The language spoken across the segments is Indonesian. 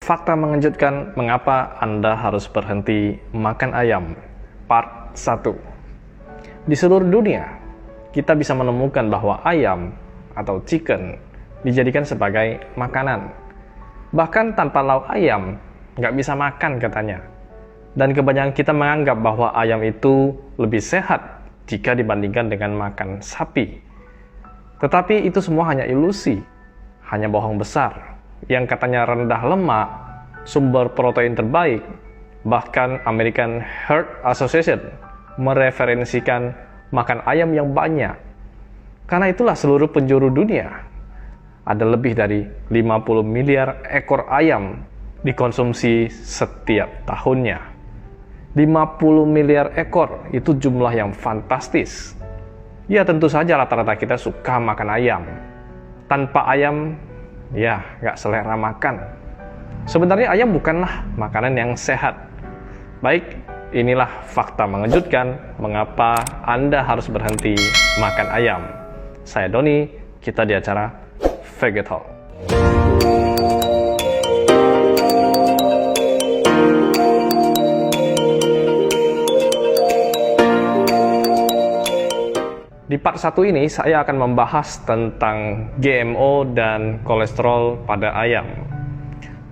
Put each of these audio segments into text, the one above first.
Fakta mengejutkan mengapa Anda harus berhenti makan ayam. Part 1. Di seluruh dunia, kita bisa menemukan bahwa ayam atau chicken dijadikan sebagai makanan. Bahkan tanpa lauk ayam, nggak bisa makan katanya. Dan kebanyakan kita menganggap bahwa ayam itu lebih sehat jika dibandingkan dengan makan sapi. Tetapi itu semua hanya ilusi, hanya bohong besar. Yang katanya rendah lemak, sumber protein terbaik, bahkan American Heart Association mereferensikan makan ayam yang banyak. Karena itulah seluruh penjuru dunia, ada lebih dari 50 miliar ekor ayam dikonsumsi setiap tahunnya. 50 miliar ekor, itu jumlah yang fantastis. Ya tentu saja rata-rata kita suka makan ayam. Tanpa ayam, ya nggak selera makan. Sebenarnya ayam bukanlah makanan yang sehat. Baik, inilah fakta mengejutkan mengapa Anda harus berhenti makan ayam. Saya Doni, kita di acara Vegetal. Di part 1 ini saya akan membahas tentang GMO dan kolesterol pada ayam.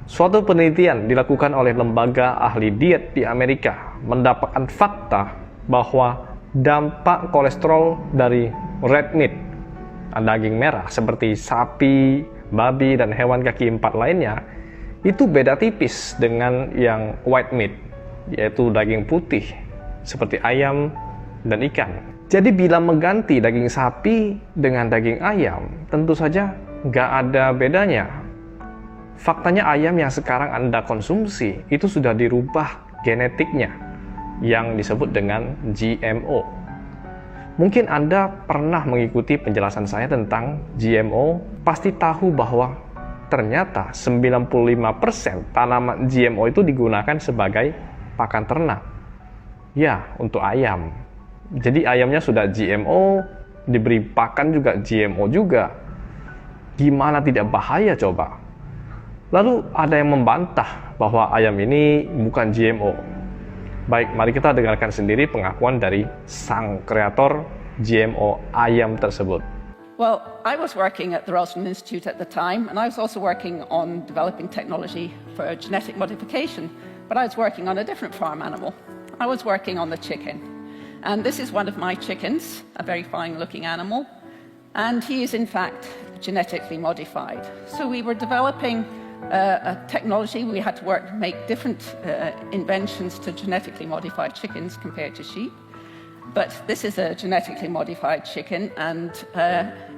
Suatu penelitian dilakukan oleh lembaga ahli diet di Amerika mendapatkan fakta bahwa dampak kolesterol dari red meat, daging merah seperti sapi, babi, dan hewan kaki 4 lainnya, itu beda tipis dengan yang white meat, yaitu daging putih seperti ayam dan ikan. Jadi bila mengganti daging sapi dengan daging ayam, tentu saja nggak ada bedanya. Faktanya ayam yang sekarang Anda konsumsi itu sudah dirubah genetiknya, yang disebut dengan GMO. Mungkin Anda pernah mengikuti penjelasan saya tentang GMO, pasti tahu bahwa ternyata 95% tanaman GMO itu digunakan sebagai pakan ternak. Ya, untuk ayam. Jadi ayamnya sudah GMO, diberi pakan juga GMO juga. Gimana tidak bahaya coba? Lalu ada yang membantah bahwa ayam ini bukan GMO. Baik, mari kita dengarkan sendiri pengakuan dari sang kreator GMO ayam tersebut. Well, I was working at the Roslin Institute at the time, and I was also working on developing technology for genetic modification, but I was working on a different farm animal. I was working on the chicken. And this is one of my chickens, a very fine-looking animal, and he is in fact genetically modified. So we were developing a technology. We had to make different inventions to genetically modified chickens compared to sheep. But this is a genetically modified chicken, and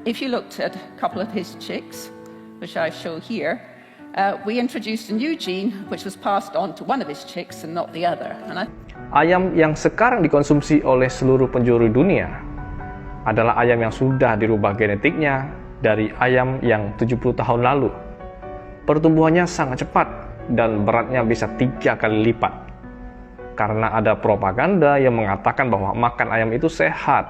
if you looked at a couple of his chicks, which I show here, we introduced a new gene which was passed on to one of his chicks and not the other. Ayam yang sekarang dikonsumsi oleh seluruh penjuru dunia adalah ayam yang sudah dirubah genetiknya dari ayam yang 70 tahun lalu. Pertumbuhannya sangat cepat dan beratnya bisa 3 kali lipat. Karena ada propaganda yang mengatakan bahwa makan ayam itu sehat,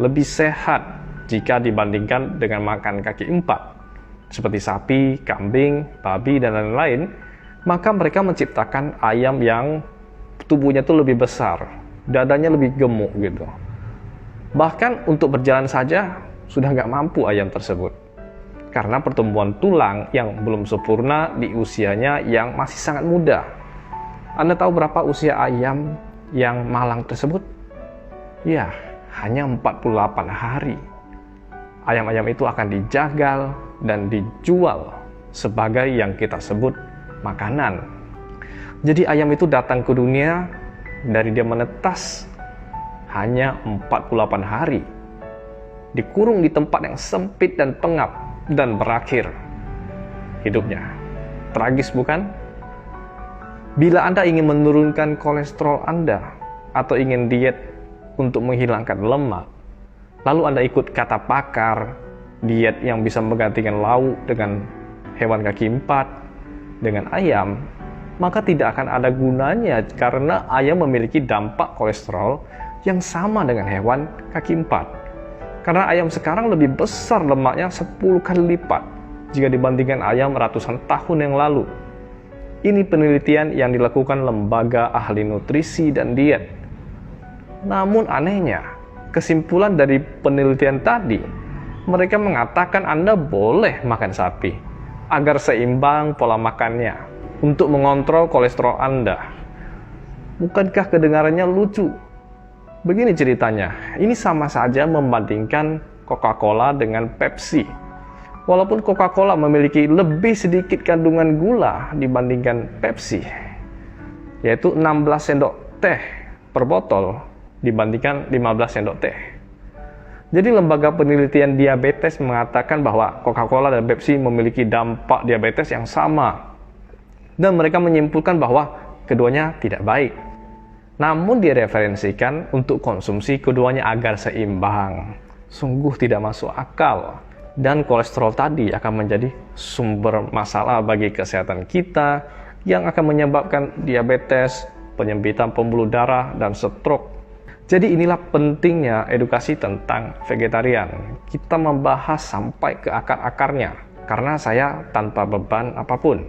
lebih sehat jika dibandingkan dengan makan kaki 4, seperti sapi, kambing, babi, dan lain-lain, maka mereka menciptakan ayam yang tubuhnya itu lebih besar, dadanya lebih gemuk gitu. Bahkan untuk berjalan saja sudah nggak mampu ayam tersebut. Karena pertumbuhan tulang yang belum sempurna di usianya yang masih sangat muda. Anda tahu berapa usia ayam yang malang tersebut? Ya, hanya 48 hari. Ayam-ayam itu akan dijagal dan dijual sebagai yang kita sebut makanan. Jadi ayam itu datang ke dunia dari dia menetas hanya 48 hari. Dikurung di tempat yang sempit dan pengap dan berakhir hidupnya. Tragis bukan? Bila Anda ingin menurunkan kolesterol Anda atau ingin diet untuk menghilangkan lemak, lalu Anda ikut kata pakar, diet yang bisa menggantikan lauk dengan hewan kaki 4, dengan ayam, maka tidak akan ada gunanya karena ayam memiliki dampak kolesterol yang sama dengan hewan kaki 4. Karena ayam sekarang lebih besar lemaknya 10 kali lipat jika dibandingkan ayam ratusan tahun yang lalu. Ini penelitian yang dilakukan lembaga ahli nutrisi dan diet. Namun anehnya, kesimpulan dari penelitian tadi, mereka mengatakan Anda boleh makan sapi agar seimbang pola makannya untuk mengontrol kolesterol Anda. Bukankah kedengarannya lucu? Begini ceritanya, ini sama saja membandingkan Coca-Cola dengan Pepsi. Walaupun Coca-Cola memiliki lebih sedikit kandungan gula dibandingkan Pepsi, yaitu 16 sendok teh per botol dibandingkan 15 sendok teh. Jadi lembaga penelitian diabetes mengatakan bahwa Coca-Cola dan Pepsi memiliki dampak diabetes yang sama. Dan mereka menyimpulkan bahwa keduanya tidak baik. Namun direferensikan untuk konsumsi keduanya agar seimbang. Sungguh tidak masuk akal. Dan kolesterol tadi akan menjadi sumber masalah bagi kesehatan kita yang akan menyebabkan diabetes, penyempitan pembuluh darah, dan stroke. Jadi inilah pentingnya edukasi tentang vegetarian. Kita membahas sampai ke akar-akarnya, karena saya tanpa beban apapun.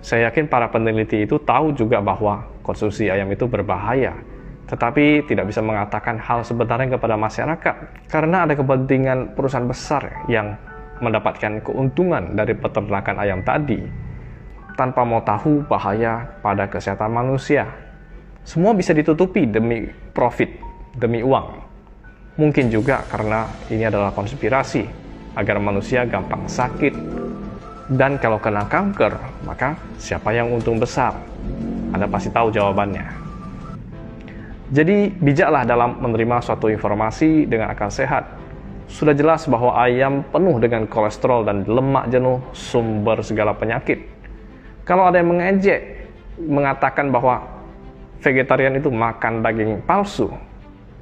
Saya yakin para peneliti itu tahu juga bahwa konsumsi ayam itu berbahaya, tetapi tidak bisa mengatakan hal sebenarnya kepada masyarakat, karena ada kepentingan perusahaan besar yang mendapatkan keuntungan dari peternakan ayam tadi, tanpa mau tahu bahaya pada kesehatan manusia. Semua bisa ditutupi demi profit, demi uang. Mungkin juga karena ini adalah konspirasi, agar manusia gampang sakit. Dan kalau kena kanker, maka siapa yang untung besar? Anda pasti tahu jawabannya. Jadi bijaklah dalam menerima suatu informasi dengan akal sehat. Sudah jelas bahwa ayam penuh dengan kolesterol dan lemak jenuh, sumber segala penyakit. Kalau ada yang mengejek, mengatakan bahwa vegetarian itu makan daging palsu,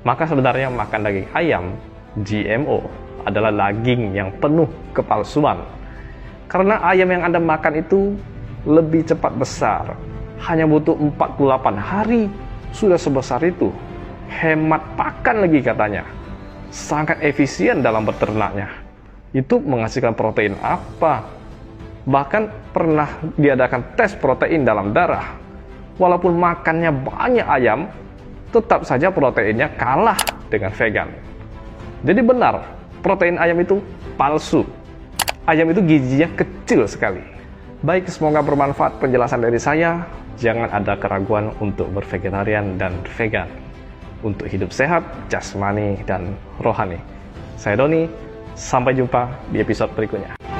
maka sebenarnya makan daging ayam, GMO, adalah daging yang penuh kepalsuan. Karena ayam yang Anda makan itu lebih cepat besar. Hanya butuh 48 hari sudah sebesar itu. Hemat pakan lagi katanya. Sangat efisien dalam beternaknya. Itu menghasilkan protein apa? Bahkan pernah diadakan tes protein dalam darah. Walaupun makannya banyak ayam, tetap saja proteinnya kalah dengan vegan. Jadi benar, protein ayam itu palsu. Ayam itu gizinya kecil sekali. Baik, semoga bermanfaat penjelasan dari saya. Jangan ada keraguan untuk bervegetarian dan vegan. Untuk hidup sehat, jasmani, dan rohani. Saya Doni, sampai jumpa di episode berikutnya.